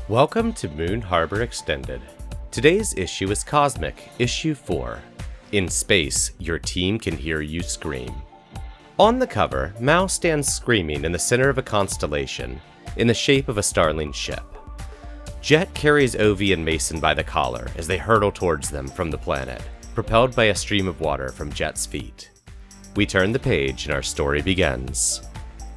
Welcome to Moon Harbor Extended. Today's issue is Cosmic, Issue 4. In space, your team can hear you scream. On the cover, Mao stands screaming in the center of a constellation, in the shape of a starling ship. Jet carries Ovi and Mason by the collar as they hurtle towards them from the planet, propelled by a stream of water from Jet's feet. We turn the page and our story begins.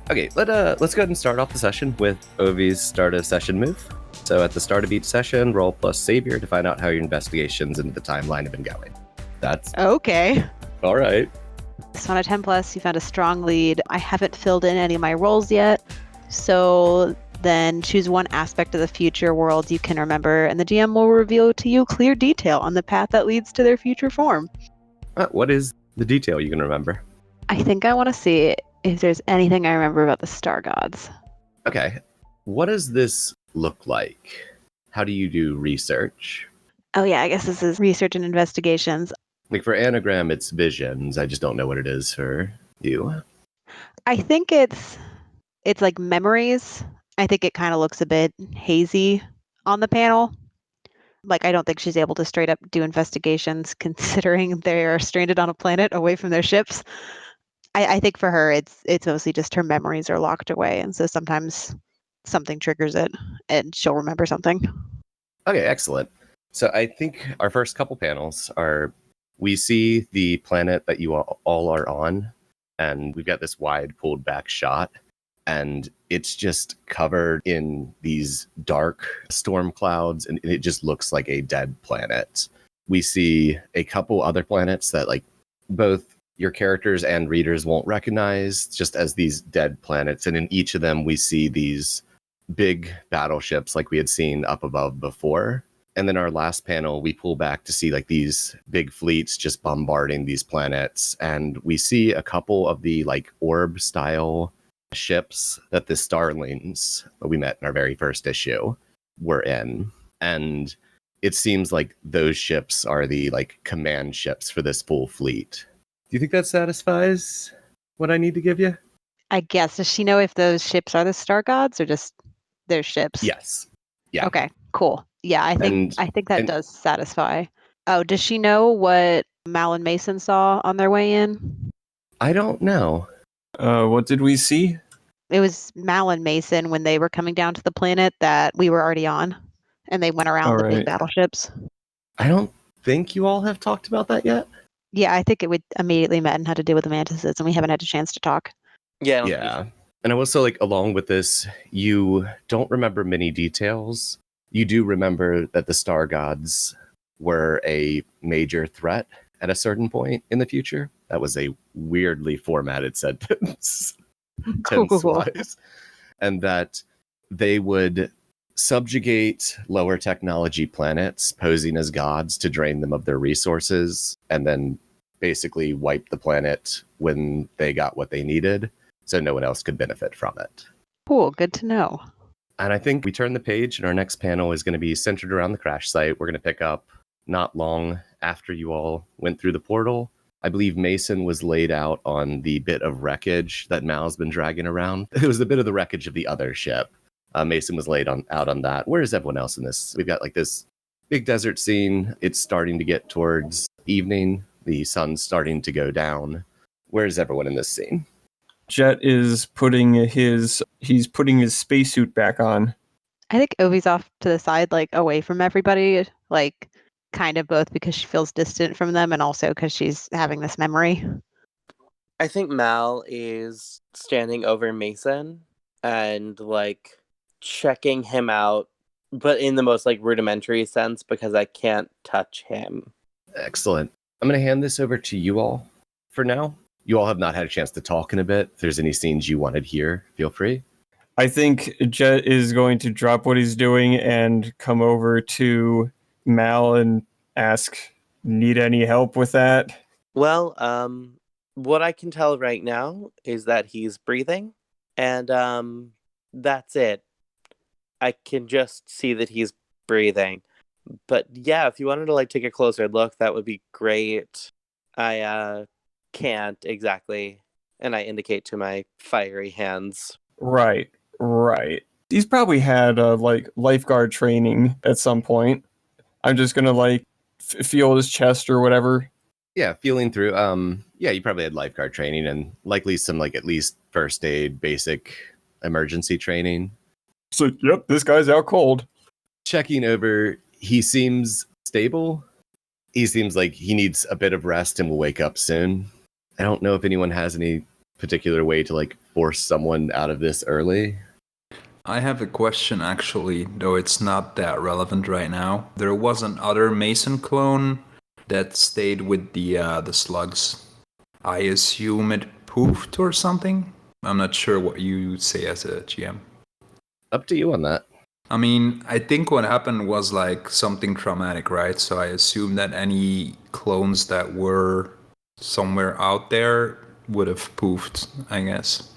Okay, let's go ahead and start off the session with Ovi's start of session move. So at the start of each session, roll plus Savior to find out how your investigations into the timeline have been going. That's Okay. all right. So on a 10 plus, you found a strong lead. I haven't filled in any of my roles yet. So then choose one aspect of the future world you can remember, and the GM will reveal to you clear detail on the path that leads to their future form. What is the detail you can remember? I think I want to see if there's anything I remember about the star gods. Okay. What does this look like? How do you do research? Oh yeah, I guess this is research and investigations. Like for Anagram, it's visions. I just don't know what it is for you. I think it's like memories. I think it kind of looks a bit hazy on the panel. Like, I don't think she's able to straight up do investigations considering they are stranded on a planet away from their ships. I think for her, it's mostly just her memories are locked away. And so sometimes something triggers it and she'll remember something. Okay, excellent. So I think our first couple panels are, we see the planet that you all are on, and we've got this wide pulled back shot, and it's just covered in these dark storm clouds, and it just looks like a dead planet. We see a couple other planets that like both your characters and readers won't recognize just as these dead planets, and in each of them we see these big battleships like we had seen up above before. And then our last panel, we pull back to see like these big fleets just bombarding these planets. And we see a couple of the like orb style ships that the Starlings that we met in our very first issue were in. And it seems like those ships are the like command ships for this full fleet. Do you think that satisfies what I need to give you? I guess. Does she know if those ships are the star gods or just their ships? Yes. Yeah. Okay, cool. Yeah, I think that And does satisfy. Oh, does she know what Mal and Mason saw on their way in? I don't know. What did we see? It was Mal and Mason when they were coming down to the planet that we were already on, and they went around the big Alright. battleships. I don't think you all have talked about that yet. Yeah, I think it would immediately met and had to do with the mantises, and we haven't had a chance to talk. Yeah. Yeah. And I will say, like, along with this, you don't remember many details. You do remember that the star gods were a major threat at a certain point in the future. That was a weirdly formatted sentence, Cool. tense-wise. And that they would subjugate lower technology planets, posing as gods to drain them of their resources, and then basically wipe the planet when they got what they needed, so no one else could benefit from it. Cool, good to know. And I think we turn the page, and our next panel is going to be centered around the crash site. We're going to pick up not long after you all went through the portal. I believe Mason was laid out on the bit of wreckage that Mal's been dragging around. It was the bit of the wreckage of the other ship. Mason was laid out on that. Where is everyone else in this? We've got like this big desert scene. It's starting to get towards evening. The sun's starting to go down. Where is everyone in this scene? Jet is putting his spacesuit back on. I think Ovi's off to the side, like away from everybody, like kind of both because she feels distant from them and also because she's having this memory. I think Mal is standing over Mason and like checking him out, but in the most like rudimentary sense because I can't touch him. Excellent. I'm going to hand this over to you all for now. You all have not had a chance to talk in a bit. If there's any scenes you wanted here, feel free. I think Jet is going to drop what he's doing and come over to Mal and ask, need any help with that? Well, what I can tell right now is that he's breathing, and that's it. I can just see that he's breathing. But yeah, if you wanted to like take a closer look, that would be great. I can't exactly, and I indicate to my fiery hands. Right. He's probably had like lifeguard training at some point. I'm just gonna like feel his chest or whatever. Yeah, feeling through. Yeah, you probably had lifeguard training and likely some like at least first aid, basic emergency training. So, yep, this guy's out cold. Checking over, he seems stable. He seems like he needs a bit of rest and will wake up soon. I don't know if anyone has any particular way to like force someone out of this early. I have a question actually, though it's not that relevant right now. There was an other Mason clone that stayed with the slugs. I assume it poofed or something. I'm not sure what you say as a GM. Up to you on that. I mean, I think what happened was like something traumatic, right? So I assume that any clones that were somewhere out there would have poofed, I guess.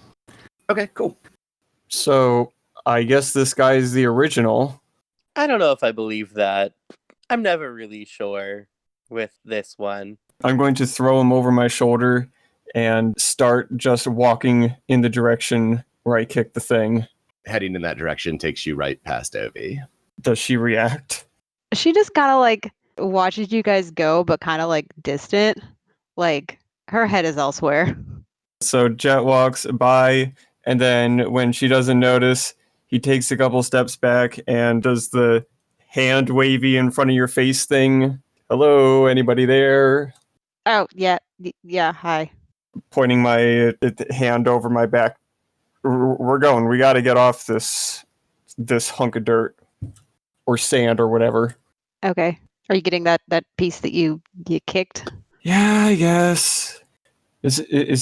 Okay, cool. So I guess this guy is the original. I don't know if I believe that. I'm never really sure with this one. I'm going to throw him over my shoulder and start just walking in the direction where I kicked the thing. Heading in that direction takes you right past Ovi. Does she react? She just kind of like watches you guys go, but kind of like distant. Like her head is elsewhere. So Jet walks by, and then when she doesn't notice, he takes a couple steps back and does the hand wavy in front of your face thing. Hello, anybody there? Oh, yeah. Yeah, hi. Pointing my hand over my back. We're going. We got to get off this hunk of dirt or sand or whatever. Okay. Are you getting that piece that you kicked? Yeah, I guess. Is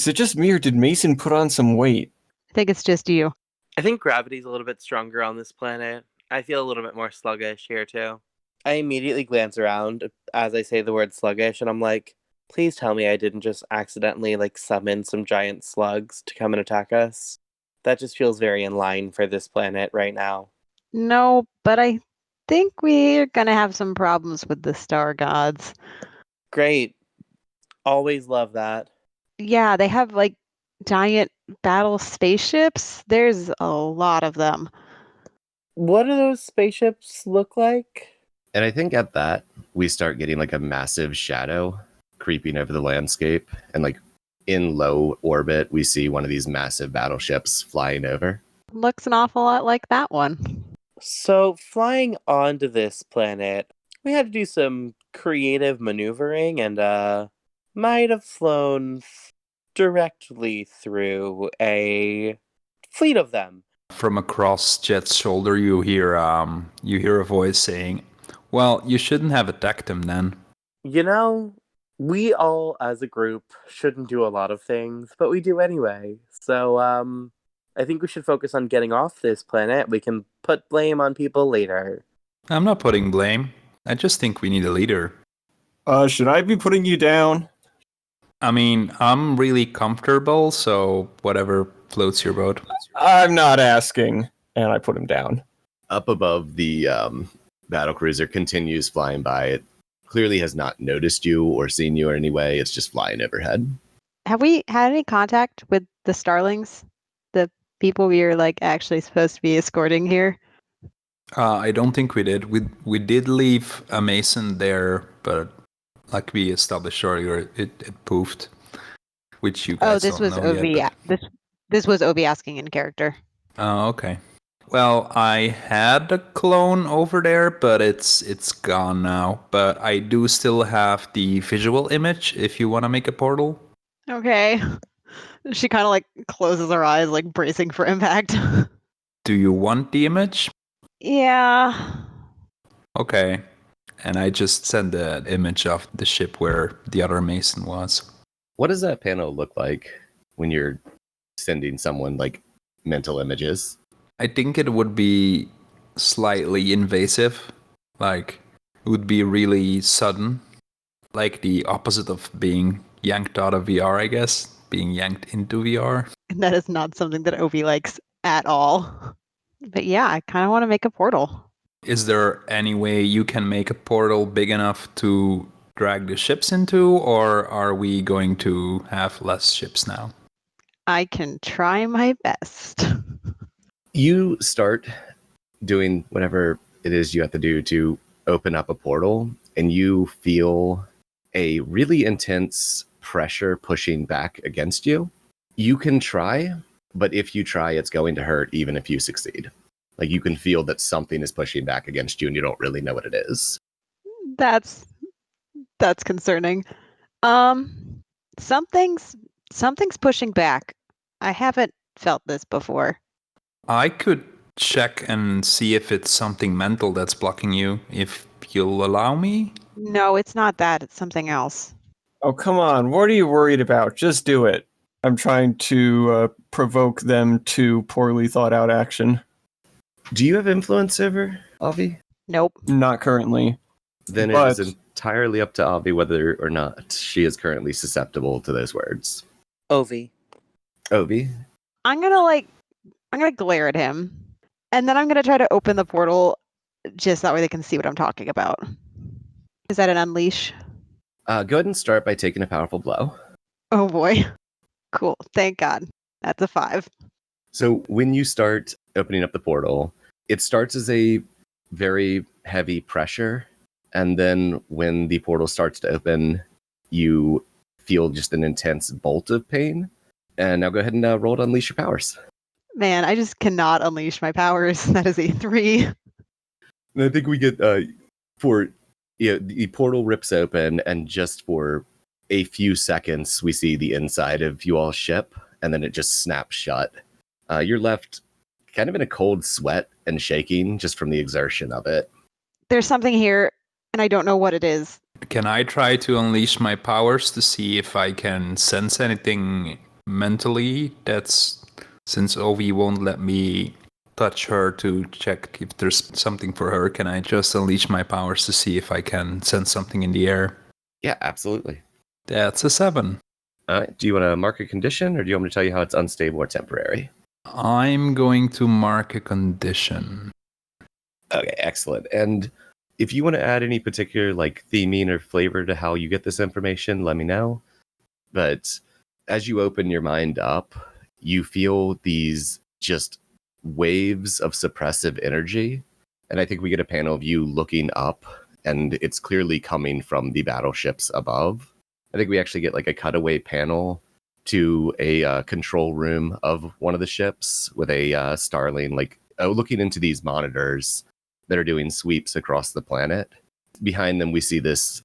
it just me, or did Mason put on some weight? I think it's just you. I think gravity's a little bit stronger on this planet. I feel a little bit more sluggish here too. I immediately glance around as I say the word sluggish, and I'm like, please tell me I didn't just accidentally like summon some giant slugs to come and attack us. That just feels very in line for this planet right now. No, but I think we're gonna have some problems with the star gods. Great. Always love that. Yeah, they have like giant battle spaceships. There's a lot of them. What do those spaceships look like? And I think at that, we start getting like a massive shadow creeping over the landscape. And like in low orbit, we see one of these massive battleships flying over. Looks an awful lot like that one. So, flying onto this planet, we had to do some creative maneuvering and might have flown directly through a fleet of them. From across Jet's shoulder, you hear a voice saying, "Well, you shouldn't have attacked him then." You know, we all as a group shouldn't do a lot of things, but we do anyway. So, I think we should focus on getting off this planet. We can put blame on people later. I'm not putting blame. I just think we need a leader. Should I be putting you down? I mean, I'm really comfortable, so whatever floats your boat. I'm not asking. And I put him down. Up above, the battlecruiser continues flying by. It clearly has not noticed you or seen you in any way. It's just flying overhead. Have we had any contact with the Starlings? The people we are like actually supposed to be escorting here? I don't think we did. We did leave a Mason there, but like we established earlier, it poofed. Which you guys this don't was know Obi. yet. This was Obi asking in character. Oh, okay. Well, I had a clone over there, but it's gone now. But I do still have the visual image if you want to make a portal. Okay. She kind of like closes her eyes, like bracing for impact. Do you want the image? Yeah. Okay. And I just sent the image of the ship where the other Mason was. What does that panel look like when you're sending someone like mental images? I think it would be slightly invasive. Like, it would be really sudden. Like the opposite of being yanked out of VR, I guess. Being yanked into VR. And that is not something that Obi likes at all. But yeah, I kind of want to make a portal. Is there any way you can make a portal big enough to drag the ships into, or are we going to have less ships now? I can try my best. You start doing whatever it is you have to do to open up a portal, and you feel a really intense pressure pushing back against you. You can try, but if you try, it's going to hurt even if you succeed. Like, you can feel that something is pushing back against you and you don't really know what it is. That's concerning. Something's pushing back. I haven't felt this before. I could check and see if it's something mental that's blocking you, if you'll allow me. No, it's not that. It's something else. Oh, come on. What are you worried about? Just do it. I'm trying to provoke them to poorly thought out action. Do you have influence over Avi? Nope. Not currently. Then it But- is entirely up to Avi whether or not she is currently susceptible to those words. Ovi. Ovi? I'm gonna glare at him, and then I'm gonna try to open the portal, just that way they can see what I'm talking about. Is that an unleash? Go ahead and start by taking a powerful blow. Oh boy. Cool. Thank God. That's a 5. So when you start opening up the portal, it starts as a very heavy pressure. And then when the portal starts to open, you feel just an intense bolt of pain. And now go ahead and roll to unleash your powers. Man, I just cannot unleash my powers. That is a 3. And I think we get the portal rips open, and just for a few seconds, we see the inside of you all's ship, and then it just snaps shut. You're left kind of in a cold sweat and shaking just from the exertion of it. There's something here, and I don't know what it is. Can I try to unleash my powers to see if I can sense anything mentally? That's since Ovi won't let me touch her to check if there's something for her. Can I just unleash my powers to see if I can sense something in the air? Yeah, absolutely. That's a 7. All right. Do you want to mark a condition, or do you want me to tell you how it's unstable or temporary? I'm going to mark a condition. Okay, excellent. And if you want to add any particular theming or flavor to how you get this information, let me know. But as you open your mind up, you feel these just waves of suppressive energy. And I think we get a panel of you looking up, and it's clearly coming from the battleships above. I think we actually get a cutaway panel to a control room of one of the ships with a Starling looking into these monitors that are doing sweeps across the planet. Behind them, we see this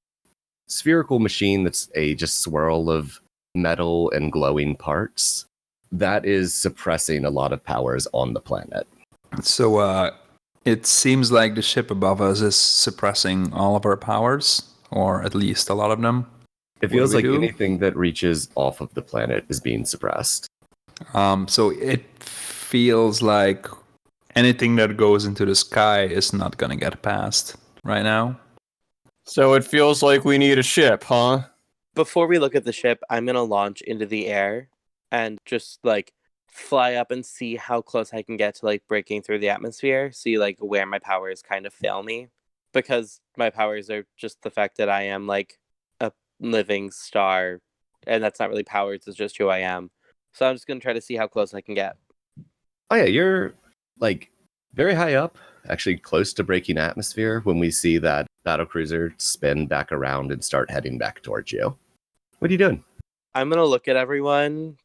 spherical machine that's a just swirl of metal and glowing parts. That is suppressing a lot of powers on the planet. So it seems like the ship above us is suppressing all of our powers, or at least a lot of them. It What do feels we like do? anything that reaches off of the planet is being suppressed. So it feels like anything that goes into the sky is not going to get past right now. So it feels like we need a ship, huh? Before we look at the ship, I'm going to launch into the air and just fly up and see how close I can get to breaking through the atmosphere. See where my powers kind of fail me. Because my powers are just the fact that I am a living star, and that's not really powers, it's just who I am. So I'm just going to try to see how close I can get. Oh yeah, you're very high up, actually close to breaking atmosphere, when we see that battlecruiser spin back around and start heading back towards you. What are you doing? I'm going to look at everyone.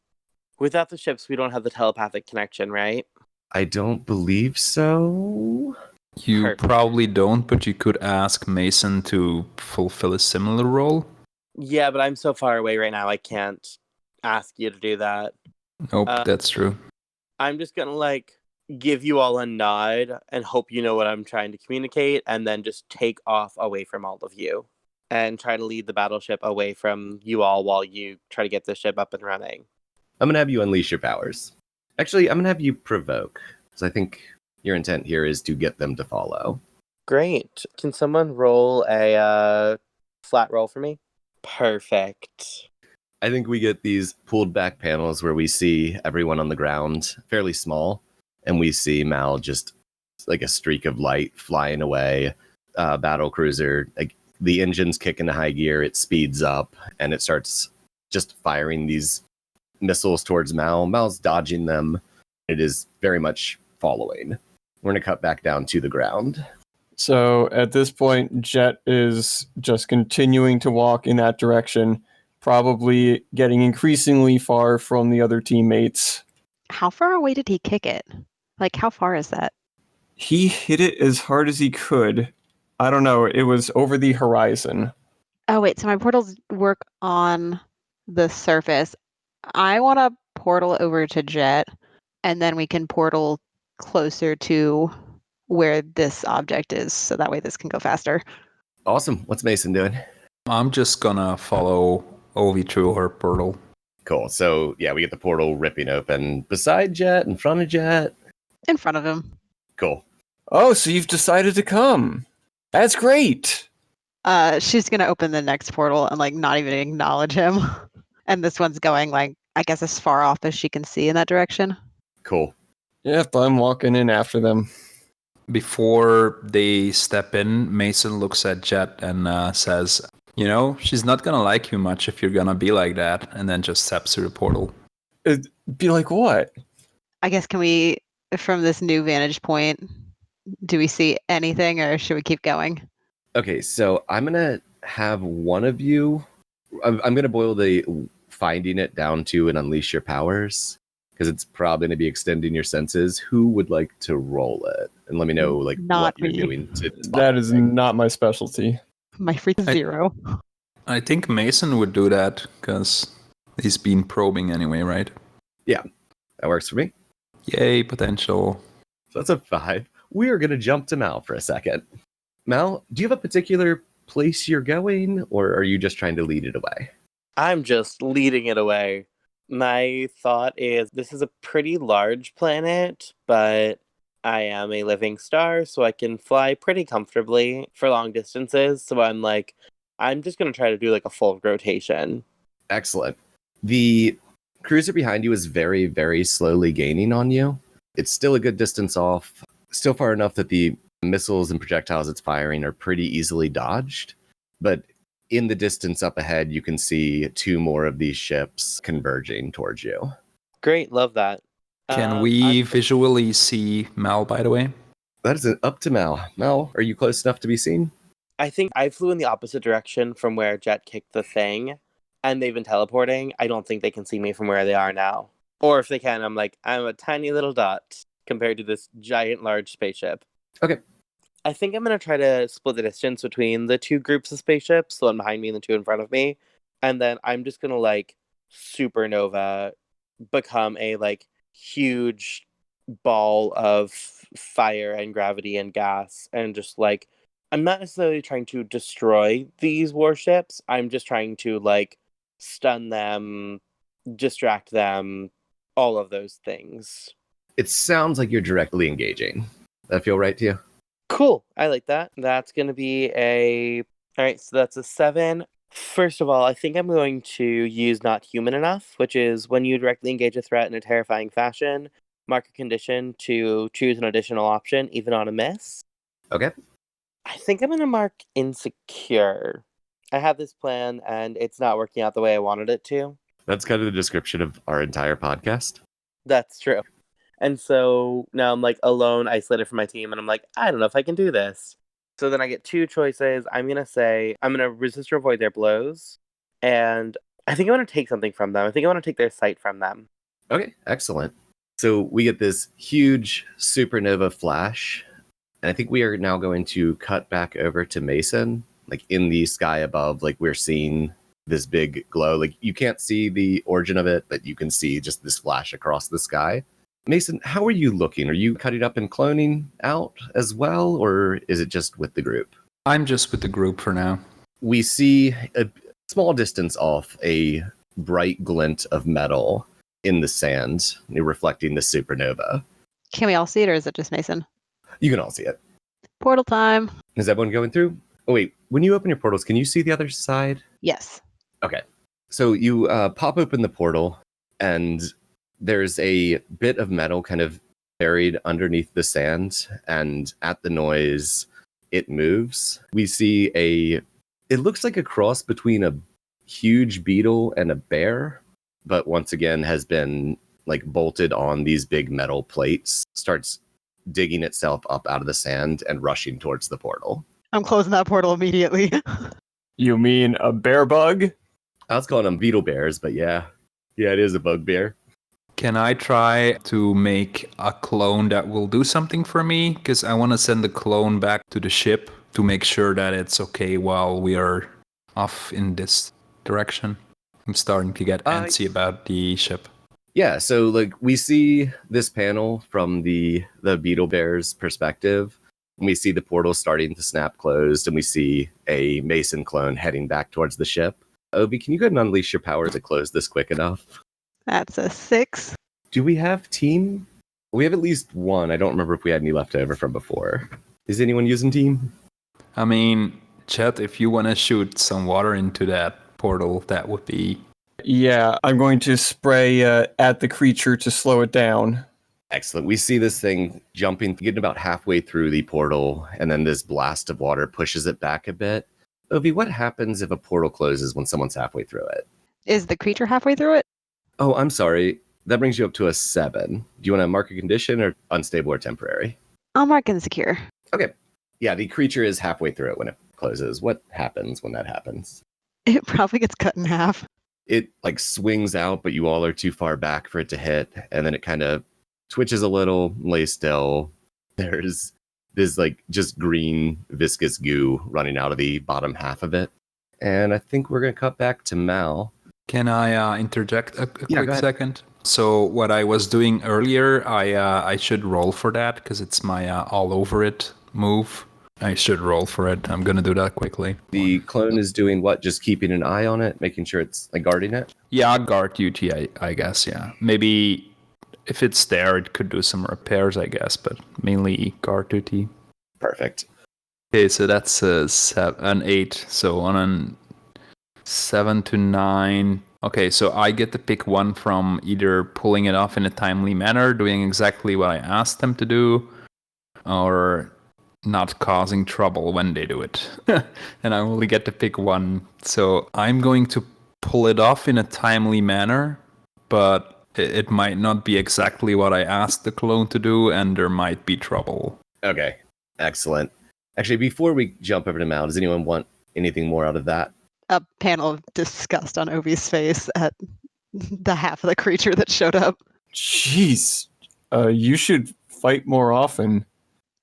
Without the ships, we don't have the telepathic connection, right? I don't believe so. You Perfect. probably don't, but you could ask Mason to fulfill a similar role. Yeah, but I'm so far away right now, I can't ask you to do that. Nope, that's true. I'm just going to give you all a nod and hope you know what I'm trying to communicate, and then just take off away from all of you and try to lead the battleship away from you all while you try to get the ship up and running. I'm going to have you unleash your powers. Actually, I'm going to have you provoke, because I think your intent here is to get them to follow. Great. Can someone roll a flat roll for me? Perfect. I think we get these pulled back panels where we see everyone on the ground, fairly small, and we see Mal just like a streak of light flying away. Battle cruiser, the engine's kick into high gear, it speeds up, and it starts just firing these missiles towards Mal. Mal's dodging them. It is very much following. We're going to cut back down to the ground. So at this point, Jet is just continuing to walk in that direction, probably getting increasingly far from the other teammates. How far away did he kick it? Like, how far is that? He hit it as hard as he could. I don't know. It was over the horizon. Oh, wait. So my portals work on the surface. I want to portal over to Jet, and then we can portal closer to where this object is, so that way this can go faster. Awesome. What's Mason doing? I'm just gonna follow Ovi through her portal. Cool. So, yeah, we get the portal ripping open beside Jet, in front of Jet. In front of him. Cool. Oh, so you've decided to come. That's great. She's going to open the next portal and, like, not even acknowledge him. And this one's going, like, I guess as far off as she can see in that direction. Cool. Yep, I'm walking in after them. Before they step in, Mason looks at Jet and says, "You know, she's not gonna like you much if you're gonna be like that," and then just steps through the portal. It'd be like what? I guess, can we, from this new vantage point, do we see anything, or should we keep going? Okay, so I'm going to have one of you. I'm going to boil the finding it down to and unleash your powers, because it's probably going to be extending your senses. Who would like to roll it? And let me know like Not what you're me. doing. That is not my specialty. My freak is 0. I think Mason would do that because he's been probing anyway, right? That works for me. Yay, potential. So that's a 5. We are going to jump to Mal for a second. Mal, do you have a particular place you're going, or are you just trying to lead it away? I'm just leading it away. My thought is this is a pretty large planet, but I am a living star, so I can fly pretty comfortably for long distances. So I'm just going to try to do like a full rotation. Excellent. The cruiser behind you is very, very slowly gaining on you. It's still a good distance off, still far enough that the missiles and projectiles it's firing are pretty easily dodged. But in the distance up ahead, you can see 2 more of these ships converging towards you. Great, love that. Can we visually see Mal, by the way? That is up to Mal. Mal, are you close enough to be seen? I think I flew in the opposite direction from where Jet kicked the thing, and they've been teleporting. I don't think they can see me from where they are now. Or if they can, I'm a tiny little dot compared to this giant, large spaceship. Okay. I think I'm going to try to split the distance between the 2 groups of spaceships, the one behind me and the 2 in front of me. And then I'm just going to, supernova become a, huge ball of fire and gravity and gas. And just, I'm not necessarily trying to destroy these warships. I'm just trying to, stun them, distract them, all of those things. It sounds like you're directly engaging. That feel right to you? Cool. I like that. That's going to be all right, so that's a 7. First of all, I think I'm going to use Not Human Enough, which is when you directly engage a threat in a terrifying fashion, mark a condition to choose an additional option, even on a miss. Okay. I think I'm going to mark Insecure. I have this plan, and it's not working out the way I wanted it to. That's kind of the description of our entire podcast. That's true. And so now I'm alone, isolated from my team, and I'm I don't know if I can do this. So then I get 2 choices. I'm going to resist or avoid their blows. And I think I want to take something from them. I think I want to take their sight from them. Okay, excellent. So we get this huge supernova flash. And I think we are now going to cut back over to Mason, in the sky above, we're seeing this big glow. You can't see the origin of it, but you can see just this flash across the sky. Mason, how are you looking? Are you cutting up and cloning out as well, or is it just with the group? I'm just with the group for now. We see a small distance off a bright glint of metal in the sand, reflecting the supernova. Can we all see it, or is it just Mason? You can all see it. Portal time. Is everyone going through? Oh, wait. When you open your portals, can you see the other side? Yes. Okay. So you pop open the portal, and there's a bit of metal kind of buried underneath the sand, and at the noise, it moves. We see it looks like a cross between a huge beetle and a bear, but once again has been bolted on these big metal plates. Starts digging itself up out of the sand and rushing towards the portal. I'm closing that portal immediately. You mean a bear bug? I was calling them beetle bears, but yeah, it is a bugbear. Can I try to make a clone that will do something for me? Because I want to send the clone back to the ship to make sure that it's okay while we are off in this direction. I'm starting to get antsy about the ship. Yeah, so like we see this panel from the beetle bear's perspective. And we see the portal starting to snap closed, and we see a Mason clone heading back towards the ship. Obi, can you go ahead and unleash your power to close this quick enough? That's a 6. Do we have team? We have at least one. I don't remember if we had any left over from before. Is anyone using team? I mean, Chet, if you want to shoot some water into that portal, that would be... Yeah, I'm going to spray at the creature to slow it down. Excellent. We see this thing jumping, getting about halfway through the portal, and then this blast of water pushes it back a bit. Ovi, what happens if a portal closes when someone's halfway through it? Is the creature halfway through it? Oh, I'm sorry. That brings you up to a 7. Do you want to mark a condition or unstable or temporary? I'll mark insecure. Okay. Yeah, the creature is halfway through it when it closes. What happens when that happens? It probably gets cut in half. It like swings out, but you all are too far back for it to hit, and then it kind of twitches a little, lays still. There's this like just green viscous goo running out of the bottom half of it. And I think we're going to cut back to Mal. Can I interject a Yeah, quick second? So what I was doing earlier, I should roll for that because it's my all over it move. I should roll for it. I'm going to do that quickly. The clone is doing what? Just keeping an eye on it, making sure it's like guarding it? Yeah, guard duty, I guess, yeah. Maybe if it's there, it could do some repairs, I guess, but mainly guard duty. Perfect. Okay, so that's an 8. So on a 7 to 9. Okay, so I get to pick one from either pulling it off in a timely manner, doing exactly what I asked them to do, or not causing trouble when they do it. And I only get to pick one. So I'm going to pull it off in a timely manner, but it might not be exactly what I asked the clone to do, and there might be trouble. Okay, excellent. Actually, before we jump over to Mal, does anyone want anything more out of that? A panel of disgust on Ovi's face at the half of the creature that showed up. Jeez, you should fight more often.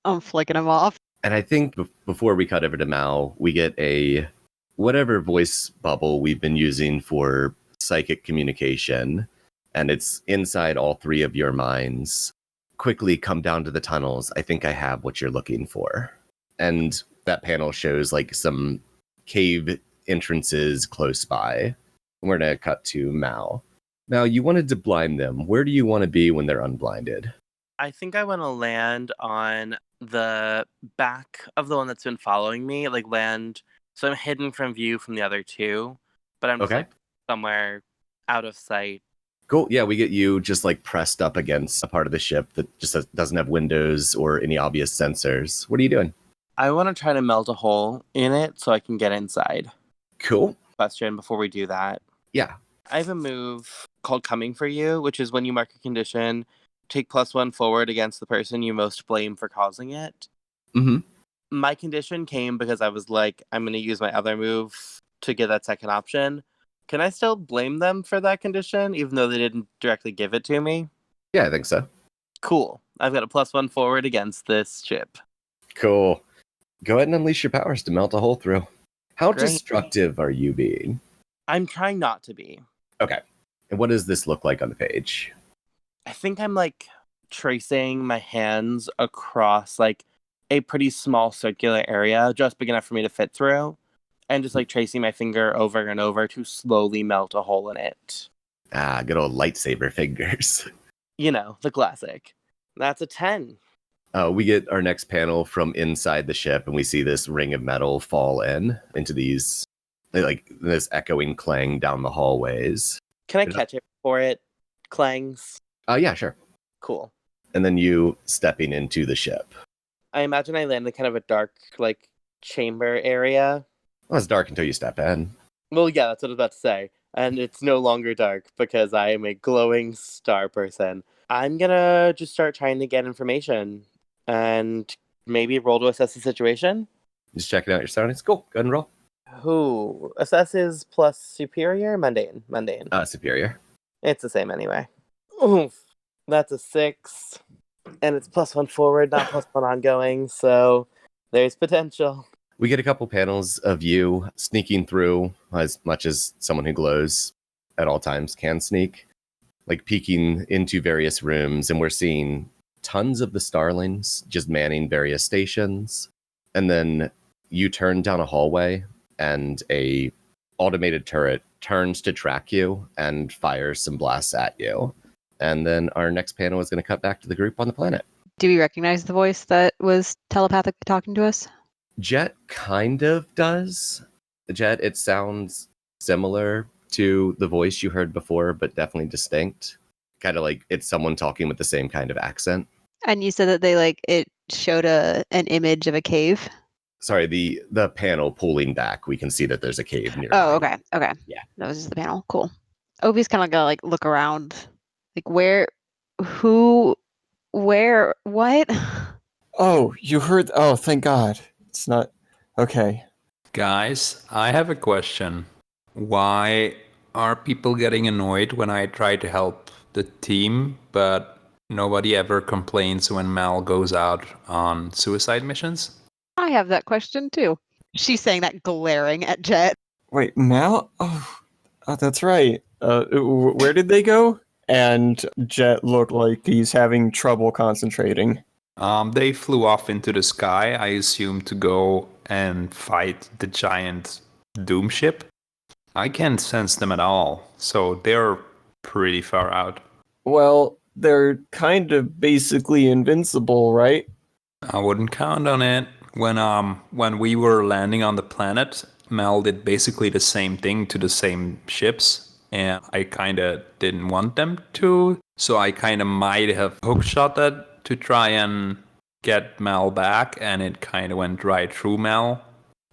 I'm flicking him off. And I think before we cut over to Mal, we get a whatever voice bubble we've been using for psychic communication, and it's inside all 3 of your minds. Quickly come down to the tunnels. I think I have what you're looking for. And that panel shows like some cave entrances close by. And we're going to cut to Mal. Mal, you wanted to blind them. Where do you want to be when they're unblinded? I think I want to land on the back of the one that's been following me, like land. So I'm hidden from view from the other 2, but I'm just Okay. like somewhere out of sight. Cool. Yeah, we get you just like pressed up against a part of the ship that just doesn't have windows or any obvious sensors. What are you doing? I want to try to melt a hole in it so I can get inside. Cool. Question before we do that. Yeah. I have a move called Coming For You, which is when you mark a condition, take +1 forward against the person you most blame for causing it. Mm-hmm. My condition came because I was like, I'm going to use my other move to get that second option. Can I still blame them for that condition, even though they didn't directly give it to me? Yeah, I think so. Cool. I've got a +1 forward against this ship. Cool. Go ahead and unleash your powers to melt a hole through. How Great. destructive are you being? I'm trying not to be. Okay. And what does this look like on the page? I think I'm like tracing my hands across like a pretty small circular area, just big enough for me to fit through, and just like tracing my finger over and over to slowly melt a hole in it. Ah, good old lightsaber fingers. You know, the classic. That's a 10. We get our next panel from inside the ship, and we see this ring of metal fall into these, like this echoing clang down the hallways. Can I catch it before it clangs? Yeah, sure. Cool. And then you stepping into the ship. I imagine I land in kind of a dark, like, chamber area. Well, it's dark until you step in. Well, yeah, that's what I was about to say. And it's no longer dark because I am a glowing star person. I'm gonna just start trying to get information. and maybe roll to assess the situation. Just checking out your surroundings. Cool. Go ahead and roll. Who assesses plus superior? Mundane. Superior. It's the same anyway. Oof. That's a 6. And it's +1 forward, not +1 ongoing, so there's potential. We get a couple panels of you sneaking through as much as someone who glows at all times can sneak, like peeking into various rooms, and we're seeing tons of the starlings just manning various stations. And then you turn down a hallway and a automated turret turns to track you and fires some blasts at you. And then our next panel is going to cut back to the group on the planet. Do we recognize the voice that was telepathically talking to us? Jet kind of does. Jet, it sounds similar to the voice you heard before, but definitely distinct. Kind of like it's someone talking with the same kind of accent. And you said that it showed an image of a cave. Sorry, the panel pulling back, we can see that there's a cave nearby. Oh, okay. Yeah. That was just the panel. Cool. Ovi's kind of gonna look around, where, who, where, what? Oh, you heard? Oh, thank God. It's not okay. Guys, I have a question. Why are people getting annoyed when I try to help the team, but nobody ever complains when Mal goes out on suicide missions? I have that question too. She's saying that glaring at Jet. Wait, Mal? Oh, that's right. Where did they go? And Jet looked like he's having trouble concentrating. They flew off into the sky, I assume, to go and fight the giant doom ship. I can't sense them at all, so they're pretty far out. Well, they're kind of basically invincible, right? I wouldn't count on it. When we were landing on the planet, Mel did basically the same thing to the same ships, and I kind of didn't want them to, so I kind of might have hookshot that to try and get Mel back, and it kind of went right through Mel.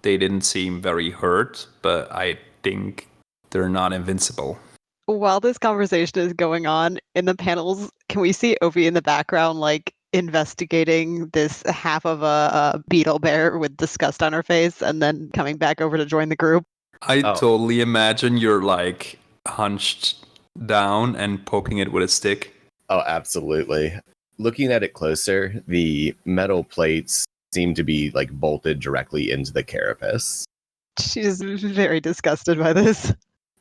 They didn't seem very hurt, but I think they're not invincible. While this conversation is going on in the panels, can we see Ovi in the background, investigating this half of a beetle bear with disgust on her face and then coming back over to join the group? I totally imagine you're hunched down and poking it with a stick. Oh, absolutely. Looking at it closer, the metal plates seem to be bolted directly into the carapace. She's very disgusted by this.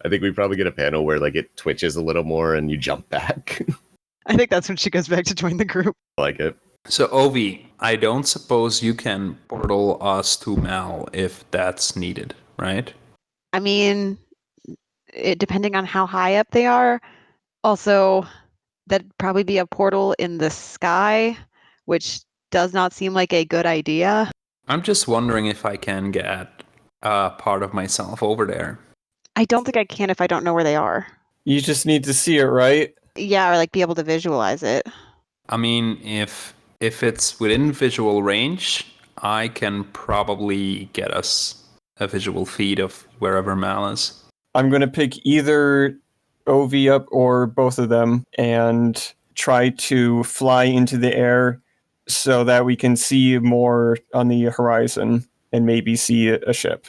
I think we probably get a panel where it twitches a little more and you jump back. I think that's when she goes back to join the group. I like it. So, Ovi, I don't suppose you can portal us to Mal if that's needed, right? I mean, depending on how high up they are. Also, that'd probably be a portal in the sky, which does not seem like a good idea. I'm just wondering if I can get part of myself over there. I don't think I can if I don't know where they are. You just need to see it, right? Yeah, or be able to visualize it. I mean, if it's within visual range, I can probably get us a visual feed of wherever Mal is. I'm going to pick either Ovi up or both of them and try to fly into the air so that we can see more on the horizon and maybe see a ship.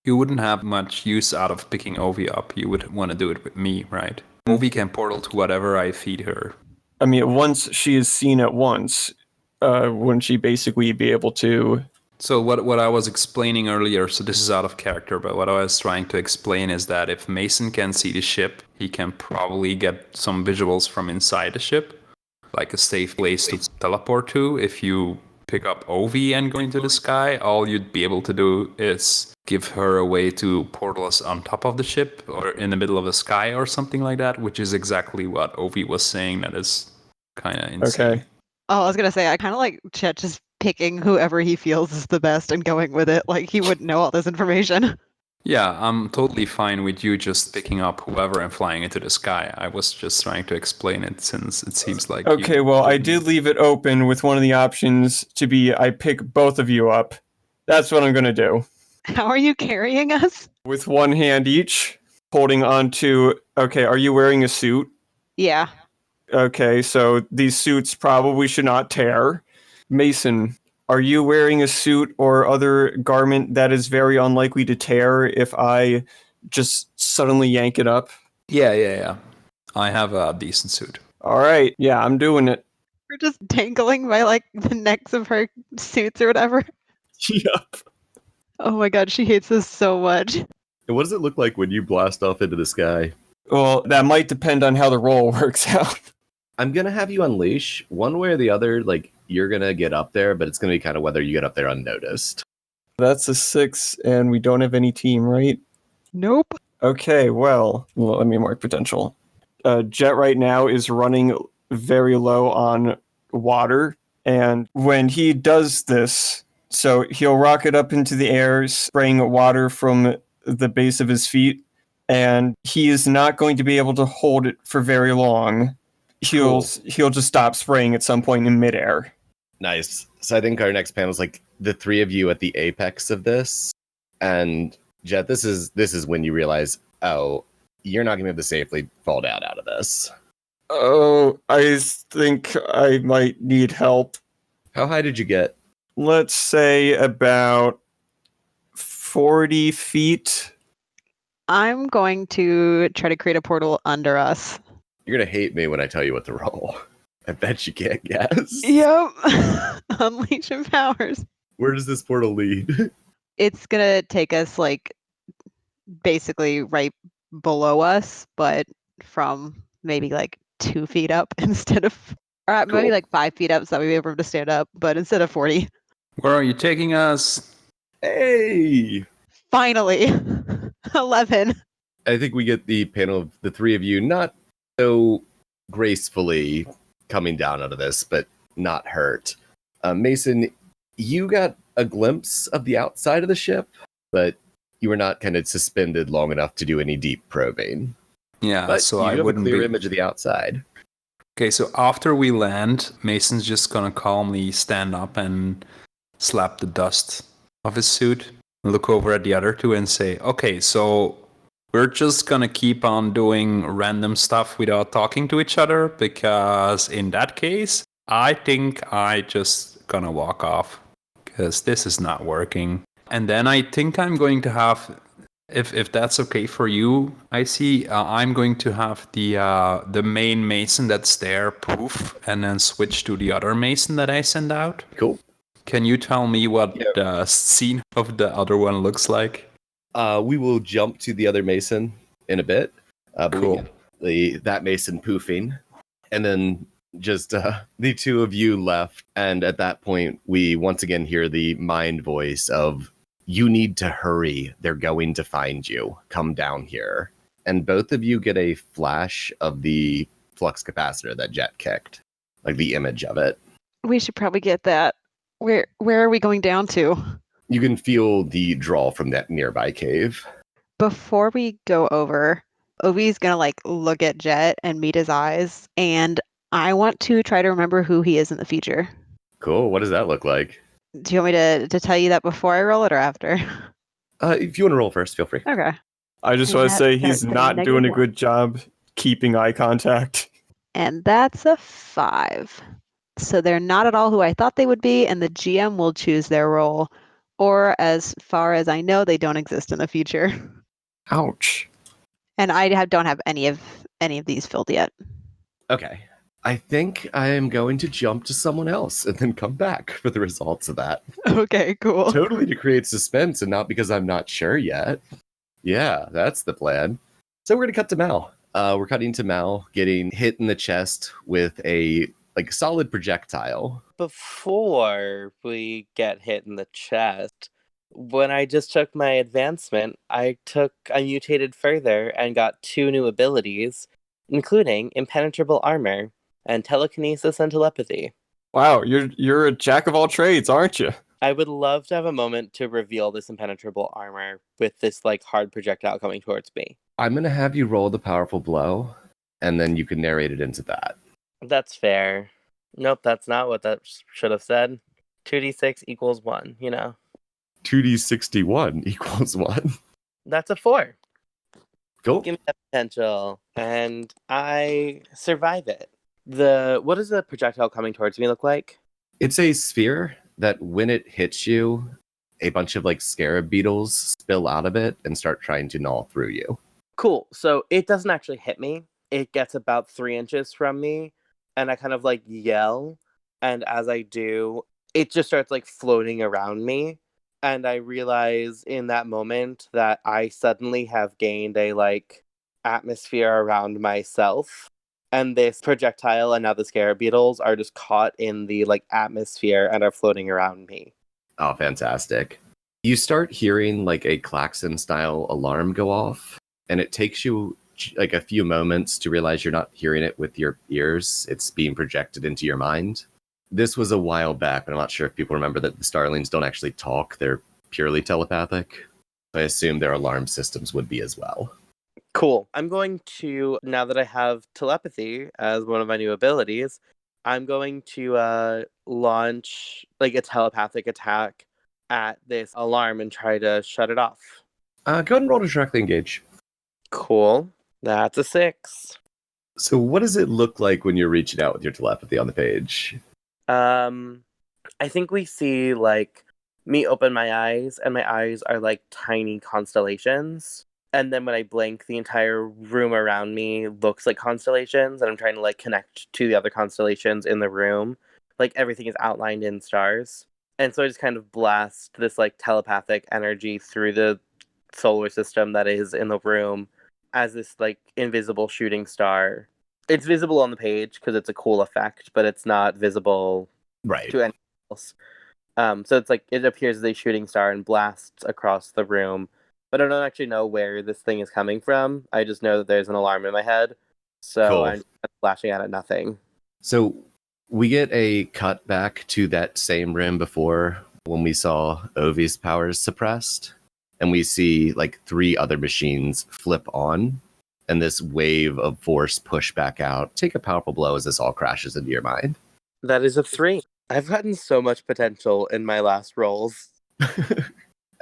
You wouldn't have much use out of picking Ovi up. You would want to do it with me, right? Ovi can portal to whatever I feed her. I mean, once she is seen at once, wouldn't she basically be able to... So what I was explaining earlier, so this is out of character, but what I was trying to explain is that if Mason can see the ship, he can probably get some visuals from inside the ship, like a safe place to teleport to. If you pick up Ovi and go into the sky, all you'd be able to do is give her a way to portal us on top of the ship or in the middle of the sky or something like that, which is exactly what Ovi was saying. That is kind of insane. Okay. Oh, I was going to say, I kind of like Chet just picking whoever he feels is the best and going with it. He wouldn't know all this information. Yeah, I'm totally fine with you just picking up whoever and flying into the sky. I was just trying to explain it since it seems like... Okay, well, I did leave it open with one of the options to be I pick both of you up. That's what I'm going to do. How are you carrying us? With one hand each, holding on to... Okay, are you wearing a suit? Yeah. Okay, so these suits probably should not tear. Mason, are you wearing a suit or other garment that is very unlikely to tear if I just suddenly yank it up? Yeah. I have a decent suit. All right, yeah, I'm doing it. We're just dangling by like the necks of her suits or whatever. Yep. Oh my god, she hates this so much. And what does it look like when you blast off into the sky? Well, that might depend on how the roll works out. I'm gonna have you unleash one way or the other. Like you're gonna get up there, but it's gonna be kind of whether you get up there unnoticed. That's a 6, and we don't have any team, right? Nope. Okay, well, let me mark potential. Jet right now is running very low on water, and when he does this, so he'll rocket up into the air, spraying water from the base of his feet, and he is not going to be able to hold it for very long. He'll just stop spraying at some point in midair. Nice. So I think our next panel is like the three of you at the apex of this, and Jet. This is when you realize, oh, you're not gonna be able to safely fall down out of this. Oh, I think I might need help. How high did you get? Let's say about 40 feet. I'm going to try to create a portal under us. You're gonna hate me when I tell you what to roll. I bet you can't guess. Yep. Unleash your powers. Where does this portal lead? It's gonna take us like basically right below us, but from maybe like 2 feet up instead of, or maybe Cool. like 5 feet up, so that we be able to stand up, but instead of 40. Where are you taking us? Hey! Finally, 11. I think we get the panel of the three of you not so gracefully coming down out of this, but not hurt. Mason, you got a glimpse of the outside of the ship, but you were not kind of suspended long enough to do any deep probing. Yeah, But so you I have a wouldn't clear be. image of the outside. Okay, so after we land, Mason's just gonna calmly stand up and slap the dust off his suit, look over at the other two and say, okay, so we're just gonna keep on doing random stuff without talking to each other, because in that case, I think I just gonna walk off, because this is not working. And then I think I'm going to have, if that's okay for you, I see, I'm going to have the main Mason that's there poof, and then switch to the other Mason that I send out. Cool. Can you tell me what Yeah. the scene of the other one looks like? We will jump to the other Mason in a bit. But Cool. we get that Mason poofing, and then just the two of you left. And at that point, we once again hear the mind voice of, you need to hurry. They're going to find you. Come down here. And both of you get a flash of the flux capacitor that Jet kicked, like the image of it. We should probably get that. Where are we going down to? You can feel the draw from that nearby cave. Before we go over, Ovi's gonna like look at Jet and meet his eyes, and I want to try to remember who he is in the future. Cool. What does that look like? Do you want me to tell you that before I roll it or after? If you want to roll first, feel free. Okay. I just And want to that say he's starts at not doing a -1. good job keeping eye contact. And that's a 5. So they're not at all who I thought they would be, and the GM will choose their role. Or as far as I know, they don't exist in the future. Ouch. And I don't have any of these filled yet. Okay. I think I am going to jump to someone else and then come back for the results of that. Okay, cool. Totally to create suspense and not because I'm not sure yet. Yeah, that's the plan. So we're going to cut to Mal. We're cutting to Mal getting hit in the chest with a solid projectile. Before we get hit in the chest, when I just took my advancement, I mutated further and got 2 new abilities, including impenetrable armor and telekinesis and telepathy. Wow, you're a jack of all trades, aren't you? I would love to have a moment to reveal this impenetrable armor with this hard projectile coming towards me. I'm going to have you roll the powerful blow, and then you can narrate it into that. That's fair. Nope, that's not what that should have said. 2d6 equals 1, 2d61 equals 1. That's a 4. Cool. Give me that potential. And I survive it. What does the projectile coming towards me look like? It's a sphere that when it hits you, a bunch of like scarab beetles spill out of it and start trying to gnaw through you. Cool. So it doesn't actually hit me. It gets about 3 inches from me, and I kind of like yell. And as I do, it just starts like floating around me. And I realize in that moment that I suddenly have gained a like atmosphere around myself. And this projectile and now the scarab beetles are just caught in the like atmosphere and are floating around me. Oh, fantastic. You start hearing like a klaxon style alarm go off, and it takes you like a few moments to realize you're not hearing it with your ears. It's being projected into your mind. This was a while back, but I'm not sure if people remember that the starlings don't actually talk. They're purely telepathic. I assume their alarm systems would be as well. Cool. I'm going to, now that I have telepathy as one of my new abilities, I'm going to launch like a telepathic attack at this alarm and try to shut it off. Go ahead and roll to directly engage. Cool. That's a 6. So what does it look like when you're reaching out with your telepathy on the page? I think we see like me open my eyes, and my eyes are like tiny constellations. And then when I blink, the entire room around me looks like constellations, and I'm trying to like connect to the other constellations in the room. Like everything is outlined in stars. And so I just kind of blast this like telepathic energy through the solar system that is in the room as this like invisible shooting star. It's visible on the page because it's a cool effect, but it's not visible Right. to anyone else. So it's like it appears as a shooting star and blasts across the room. But I don't actually know where this thing is coming from. I just know that there's an alarm in my head. So Cool. I'm flashing at it nothing. So we get a cut back to that same room before when we saw Ovi's powers suppressed. And we see like 3 other machines flip on. And this wave of force push back out. Take a powerful blow as this all crashes into your mind. That is a 3. I've gotten so much potential in my last rolls.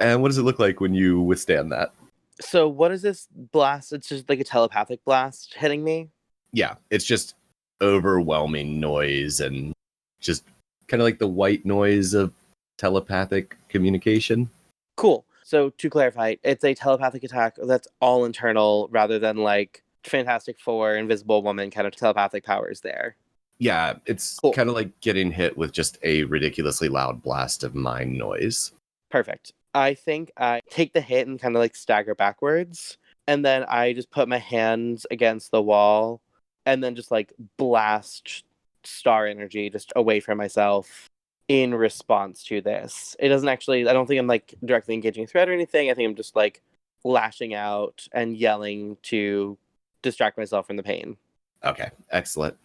And what does it look like when you withstand that? So what is this blast? It's just like a telepathic blast hitting me? Yeah, it's just overwhelming noise and just kind of like the white noise of telepathic communication. Cool. So to clarify, it's a telepathic attack that's all internal rather than like Fantastic Four, Invisible Woman kind of telepathic powers there. Yeah, it's Cool. kind of like getting hit with just a ridiculously loud blast of mind noise. Perfect. I think I take the hit and kind of like stagger backwards. And then I just put my hands against the wall and then just like blast star energy just away from myself in response to this. It doesn't actually, I don't think I'm like directly engaging a threat or anything. I think I'm just like lashing out and yelling to distract myself from the pain. Okay, excellent.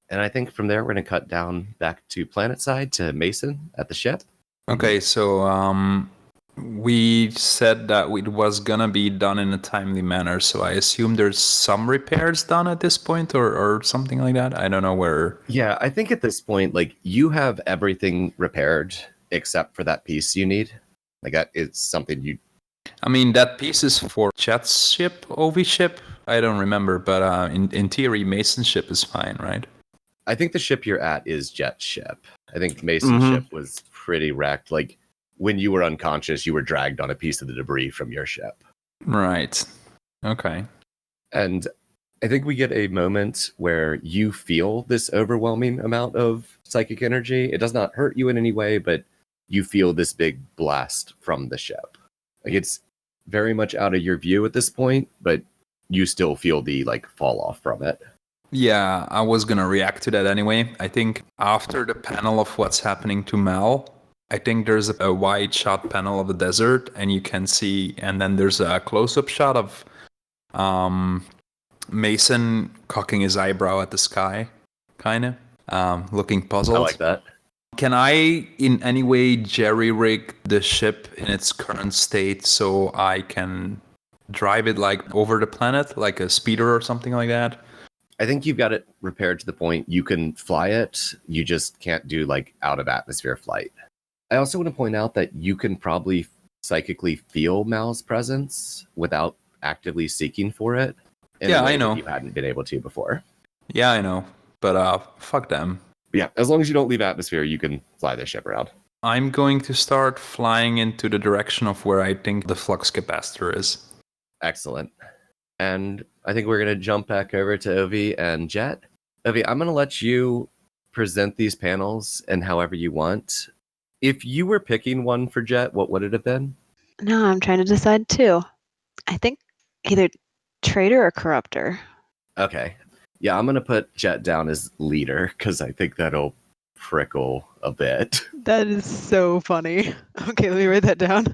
And I think from there, we're going to cut down back to planet side to Mason at the ship. Okay, so we said that it was gonna be done in a timely manner, so I assume there's some repairs done at this point or something like that. I don't know where. Yeah, I think at this point, like, you have everything repaired except for that piece you need. Like, that is something you... I mean, that piece is for Chet's ship, Ovi ship. I don't remember, but in theory, Mason's ship is fine, right? I think the ship you're at is Jet's ship. I think Mason's ship was pretty wrecked. Like, when you were unconscious, you were dragged on a piece of the debris from your ship. Right. Okay. And I think we get a moment where you feel this overwhelming amount of psychic energy. It does not hurt you in any way, but you feel this big blast from the ship. Like, it's very much out of your view at this point, but you still feel the like fall off from it. Yeah, I was gonna react to that anyway. I think after the panel of what's happening to Mel, I think there's a wide shot panel of the desert, and you can see, and then there's a close-up shot of Mason cocking his eyebrow at the sky, kind of looking puzzled. I like that. Can I in any way jerry-rig the ship in its current state so I can drive it like over the planet, like a speeder or something like that? I think you've got it repaired to the point you can fly it. You just can't do like out of atmosphere flight. I also want to point out that you can probably psychically feel Mal's presence without actively seeking for it. In Yeah, a way I know. that you hadn't been able to before. Yeah, I know. but fuck them. Yeah, as long as you don't leave atmosphere, you can fly this ship around. I'm going to start flying into the direction of where I think the flux capacitor is. Excellent. And I think we're going to jump back over to Ovi and Jet. Ovi, I'm going to let you present these panels in however you want. If you were picking one for Jet, what would it have been? No, I'm trying to decide too. I think either traitor or corruptor. Okay. Yeah, I'm going to put Jet down as leader because I think that'll prickle a bit. That is so funny. Okay, let me write that down.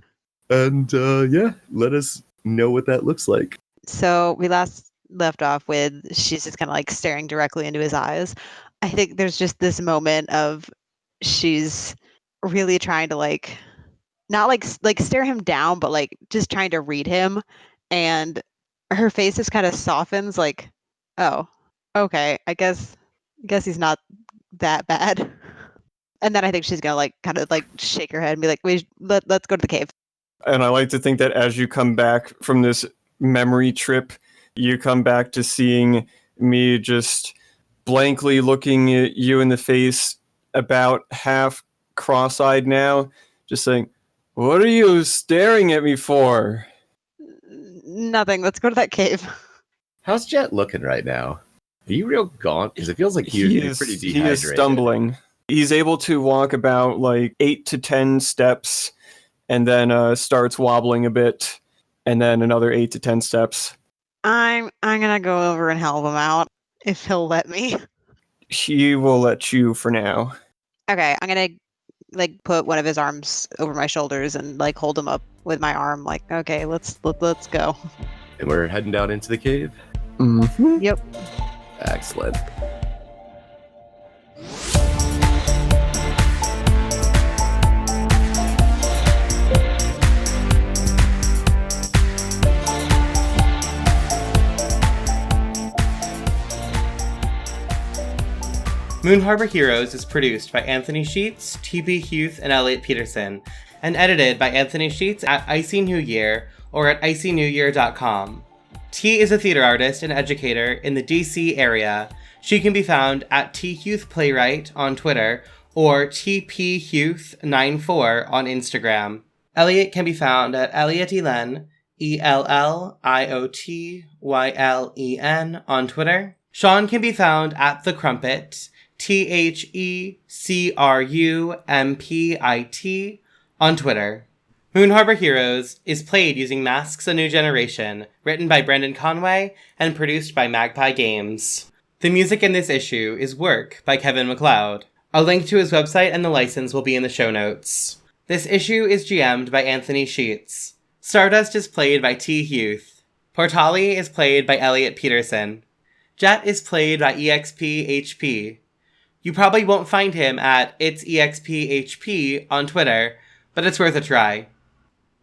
And yeah, let us know what that looks like. So we last left off with she's just kind of like staring directly into his eyes. I think there's just this moment of she's really trying to like not like stare him down, but like just trying to read him, and her face just kind of softens like, oh, okay, I guess he's not that bad. And then I think she's gonna like kind of like shake her head and be like, let's go to the cave. And I like to think that as you come back from this memory trip, you come back to seeing me just blankly looking at you in the face, about half cross-eyed now, just saying, "What are you staring at me for?" Nothing. Let's go to that cave. How's Jet looking right now? Are you real gaunt? Because it feels like he's pretty dehydrated. He is stumbling. He's able to walk about like 8 to 10 steps and then starts wobbling a bit, and then another 8 to 10 steps. I'm gonna go over and help him out if he'll let me. He will let you for now. Okay, I'm gonna like put one of his arms over my shoulders and like hold him up with my arm. Like, okay, let's go. And we're heading down into the cave. Mm-hmm. Yep. Excellent. Moon Harbor Heroes is produced by Anthony Sheets, TB Hughes, and Elliot Peterson, and edited by Anthony Sheets at Icy New Year or at icynewyear.com. T is a theater artist and educator in the DC area. She can be found at THughesPlaywright on Twitter or TPHughes94 on Instagram. Elliot can be found at ElliottYlen, ELLIOTYLEN on Twitter. Sean can be found at The Crumpit, THECRUMPIT on Twitter. Moon Harbor Heroes is played using Masks: A New Generation, written by Brendan Conway and produced by Magpie Games. The music in this issue is Work by Kevin MacLeod. A link to his website and the license will be in the show notes. This issue is GM'd by Anthony Sheets. Stardust is played by T. Hughes. Portali is played by Elliot Peterson. Jet is played by EXPHP. You probably won't find him at itsexphp on Twitter, but it's worth a try.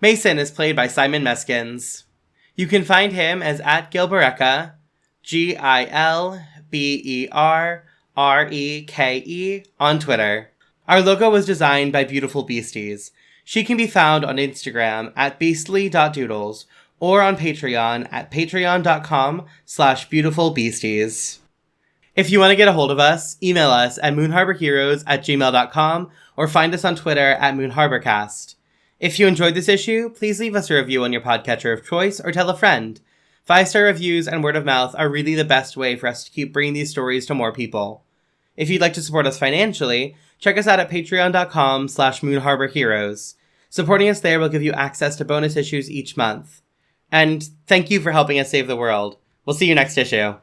Mason is played by Simon Meskins. You can find him as at Gilbereka, GILBERREKE on Twitter. Our logo was designed by Beautiful Beasties. She can be found on Instagram at beastly.doodles or on Patreon at patreon.com/beautifulbeasties. If you want to get a hold of us, email us at moonharborheroes@gmail.com or find us on Twitter at moonharborcast. If you enjoyed this issue, please leave us a review on your podcatcher of choice or tell a friend. 5-star reviews and word of mouth are really the best way for us to keep bringing these stories to more people. If you'd like to support us financially, check us out at patreon.com/moonharborheroes. Supporting us there will give you access to bonus issues each month. And thank you for helping us save the world. We'll see you next issue.